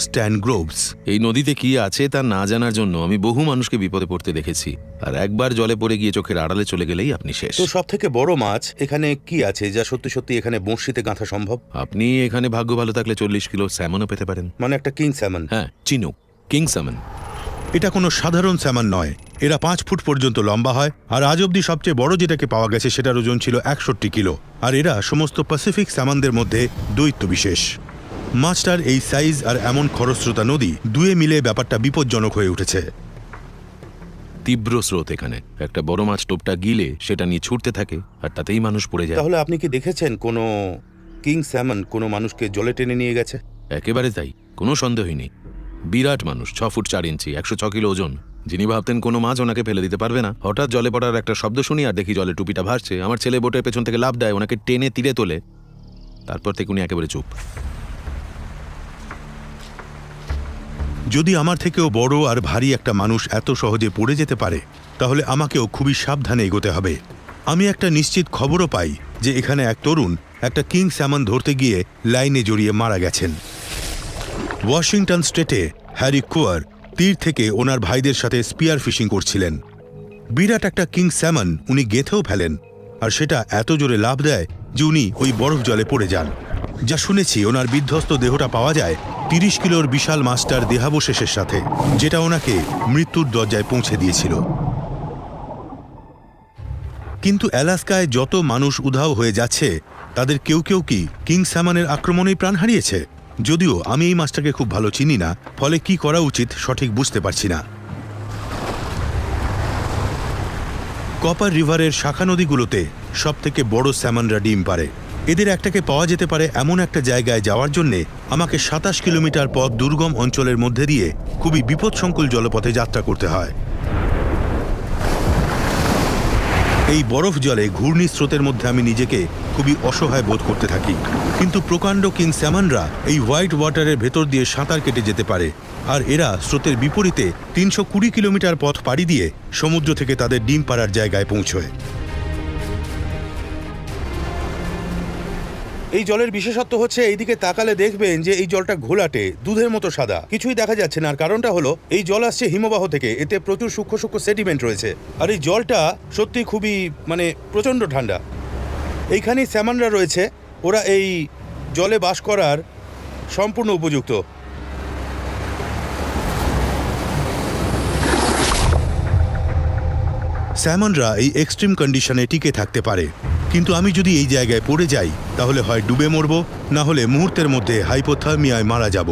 স্ট্যান গ্রোভস। এই নদীতে কি আছে তা না জানার জন্য আমি বহু মানুষকে বিপদে পড়তে দেখেছি, আর একবার জলে পড়ে গিয়ে চোখের আড়ালে চলে গেলেই আপনি শেষ। তো সব থেকে বড় মাছ এখানে কি আছে যা সত্যি সত্যি এখানে বঁড়শিতে গাঁথা সম্ভব? আপনি এখানে ভাগ্য ভালো থাকলে 40 কিলো স্যামনও পেতে পারেন। মানে একটা কিং স্যামন? হ্যাঁ, চিনুক, কিং স্যামন। এটা কোনো সাধারণ স্যামন নয়, এরা 5 ফুট পর্যন্ত লম্বা হয়, আর আজ অব্দি সবচেয়ে বড় যেটাকে পাওয়া গেছে সেটার ওজন ছিল 61 কিলো। আর এরা সমস্ত প্যাসিফিক স্যামনদের মধ্যে দ্বৈত বিশেষ। মাছটার এই সাইজ আর এমন খরস্রোতা নদী, দুয়ে মিলে ব্যাপারটা বিপজ্জনক হয়ে উঠেছে। তীব্র স্রোত এখানে, একটা বড় মাছ টোপটা গিলে সেটা নিয়ে ছুটতে থাকে, আর তাতেই মানুষ পড়ে যায়। তাহলে আপনি কি দেখেছেন কোনো কিং স্যামন কোনো মানুষকে জলে টেনে নিয়ে গেছে? একেবারে তাই, কোনো সন্দেহই নেই। বিরাট মানুষ, 6 ফুট 4 ইঞ্চি, 106 কিলো ওজন। যিনি ভাবতেন কোনো মাছ ওনাকে ফেলে দিতে পারবে না, হঠাৎ জলে পড়ার একটা শব্দ শুনি আর দেখি জলে টুপিটা ভাসছে। আমার ছেলে বোটের পেছন থেকে লাফ দেয়, ওনাকে টেনে তীরে তোলে। তারপর থেকে উনি একেবারে চুপ। যদি আমার থেকেও বড় আর ভারী একটা মানুষ এত সহজে পড়ে যেতে পারে, তাহলে আমাকেও খুবই সাবধানে এগোতে হবে। আমি একটা নিশ্চিত খবরও পাই যে এখানে এক তরুণ একটা কিং স্যামন ধরতে গিয়ে লাইনে জড়িয়ে মারা গেছেন। ওয়াশিংটন স্টেটে হ্যারি কুয়ার তীর থেকে ওনার ভাইদের সাথে স্পিয়ার ফিশিং করছিলেন। বিরাট একটা কিং স্যামন উনি গেঁথেও ফেলেন, আর সেটা এত জোরে লাফ দেয় যে উনি ওই বরফ জলে পড়ে যান। যা শুনেছি, ওনার বিধ্বস্ত দেহটা পাওয়া যায় 30 কিলোর বিশাল মাছটার দেহাবশেষের সাথে, যেটা ওনাকে মৃত্যুর দরজায় পৌঁছে দিয়েছিল। কিন্তু অ্যালাস্কায় যত মানুষ উধাও হয়ে যাচ্ছে, তাদের কেউ কেউ কি কিং স্যামনের আক্রমণেই প্রাণ হারিয়েছে? যদিও আমি এই মাছটাকে খুব ভালো চিনি না, ফলে কি করা উচিত সঠিক বুঝতে পারছি না। কপার রিভারের শাখা নদীগুলোতে সবথেকে বড় স্যামনরা ডিম পারে। এদের একটাকে পাওয়া যেতে পারে এমন একটা জায়গায় যাওয়ার জন্যে আমাকে 27 কিলোমিটার পথ দুর্গম অঞ্চলের মধ্যে দিয়ে খুবই বিপদসংকুল জলপথে যাত্রা করতে হয়। এই বরফ জলে ঘূর্ণি স্রোতের মধ্যে আমি নিজেকে খুবই অসহায় বোধ করতে থাকি। কিন্তু প্রকাণ্ড কিং স্যামনরা এই হোয়াইট ওয়াটারের ভেতর দিয়ে সাঁতার কেটে যেতে পারে, আর এরা স্রোতের বিপরীতে 320 কিলোমিটার পথ পাড়ি দিয়ে সমুদ্র থেকে তাদের ডিম পাড়ার জায়গায় পৌঁছয়। এই জলের বিশেষত্ব হচ্ছে এইদিকে তাকালে দেখবেন যে এই জলটা ঘোলাটে, দুধের মতো সাদা, কিছুই দেখা যাচ্ছে না। আর কারণটা হলো এই জল আসছে হিমবাহ থেকে, এতে প্রচুর সূক্ষ্ম সূক্ষ্ম সেডিমেন্ট রয়েছে। আর এই জলটা সত্যি খুবই প্রচণ্ড ঠান্ডা। এইখানেই স্যামনরা রয়েছে, ওরা এই জলে বাস করার সম্পূর্ণ উপযুক্ত। স্যামনরা এই এক্সট্রিম কন্ডিশনে টিকে থাকতে পারে, কিন্তু আমি যদি এই জায়গায় পড়ে যাই তাহলে হয় ডুবে মরব, না হলে মুহূর্তের মধ্যে হাইপোথার্মিয়ায় মারা যাব।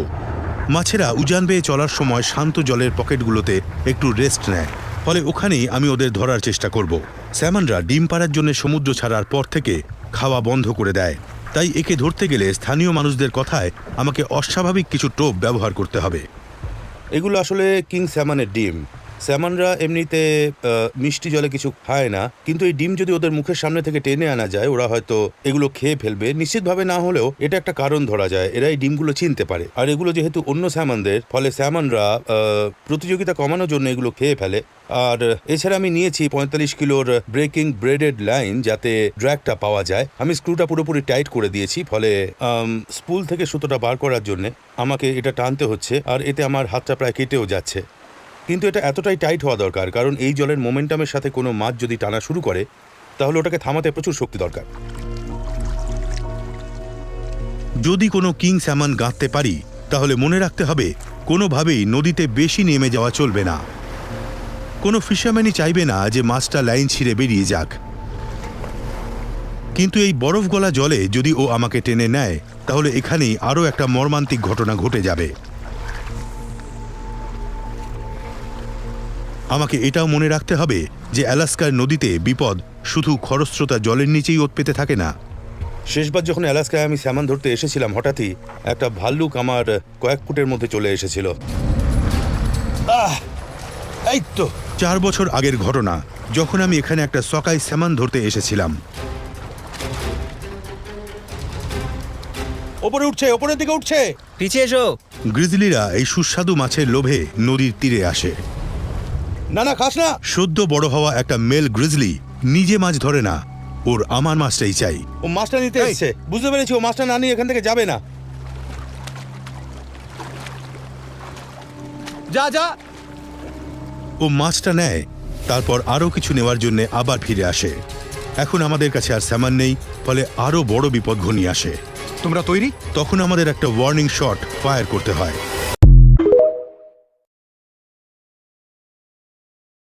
মাছেরা উজান বেয়ে চলার সময় শান্ত জলের পকেটগুলোতে একটু রেস্ট নেয়, ফলে ওখানেই আমি ওদের ধরার চেষ্টা করব। স্যামনরা ডিম পাড়ার জন্য সমুদ্র ছাড়ার পর থেকে খাওয়া বন্ধ করে দেয়, তাই একে ধরতে গেলে স্থানীয় মানুষদের কথায় আমাকে অস্বাভাবিক কিছু টোপ ব্যবহার করতে হবে। এগুলো আসলে কিং স্যামনের ডিম। স্যামনরা এমনিতে মিষ্টি জলে কিছু খায় না, কিন্তু এই ডিম যদি ওদের মুখের সামনে থেকে টেনে আনা যায়, ওরা হয়তো এগুলো খেয়ে ফেলবে। নিশ্চিতভাবে না হলেও এটা একটা কারণ ধরা যায়, এরা এই ডিমগুলো চিনতে পারে। আর এগুলো যেহেতু অন্য স্যামনদের, ফলে স্যামনরা প্রতিযোগিতা কমানোর জন্য এগুলো খেয়ে ফেলে। আর এছাড়া আমি নিয়েছি 45 কিলোর ব্রেকিং ব্রেডেড লাইন, যাতে ড্র্যাগটা পাওয়া যায়। আমি স্ক্রুটা পুরোপুরি টাইট করে দিয়েছি, ফলে স্পুল থেকে সুতোটা বার করার জন্য আমাকে এটা টানতে হচ্ছে, আর এতে আমার হাতটা প্রায় কেটেও যাচ্ছে। কিন্তু এটা এতটাই টাইট হওয়া দরকার, কারণ এই জলের মোমেন্টামের সাথে কোনো মাছ যদি টানা শুরু করে, তাহলে ওটাকে থামাতে প্রচুর শক্তি দরকার। যদি কোনো কিং স্যামন গাঁথতে পারি, তাহলে মনে রাখতে হবে কোনোভাবেই নদীতে বেশি নেমে যাওয়া চলবে না। কোনো ফিশারম্যানই চাইবে না যে মাছটা লাইন ছিঁড়ে বেরিয়ে যাক। কিন্তু এই বরফ গলা জলে যদি ও আমাকে টেনে নেয়, তাহলে এখানেই আরও একটা মর্মান্তিক ঘটনা ঘটে যাবে। আমাকে এটাও মনে রাখতে হবে যে অ্যালাস্কার নদীতে বিপদ শুধু খরস্রোতা জলের নিচেই ওত পেতে থাকে না। শেষবার যখন অ্যালাস্কায় আমি স্যামন ধরতে এসেছিলাম, হঠাৎই একটা ভাল্লুক আমার কয়েক ফুটের মধ্যে চলে এসেছিল। এই তো 4 বছর আগের ঘটনা, যখন আমি এখানে একটা সকাই স্যামন ধরতে এসেছিলাম। ওপরে উঠছে, ওপরের দিকে উঠছে, পিছিয়ে এসো। গ্রিজলিরা এই সুস্বাদু মাছের লোভে নদীর তীরে আসে। না না, খাস না। সদ্য বড় হওয়া একটা মেল গ্রিজলি নিজে মাছ ধরে না, ওর আমার মাছটাই চাই। ও মাছটা নিতে এসেছে, বুঝতে পেরেছি। ও মাছটা না নিয়ে এখান থেকে যাবে না। যা যা। ও মাছটা নেয়, তারপর আরও কিছু নেওয়ার জন্য আবার ফিরে আসে। এখন আমাদের কাছে আর স্যামন নেই, ফলে আরও বড় বিপদ ঘনিয়ে আসে। তোমরা তৈরি? তখন আমাদের একটা ওয়ার্নিং শট ফায়ার করতে হয়।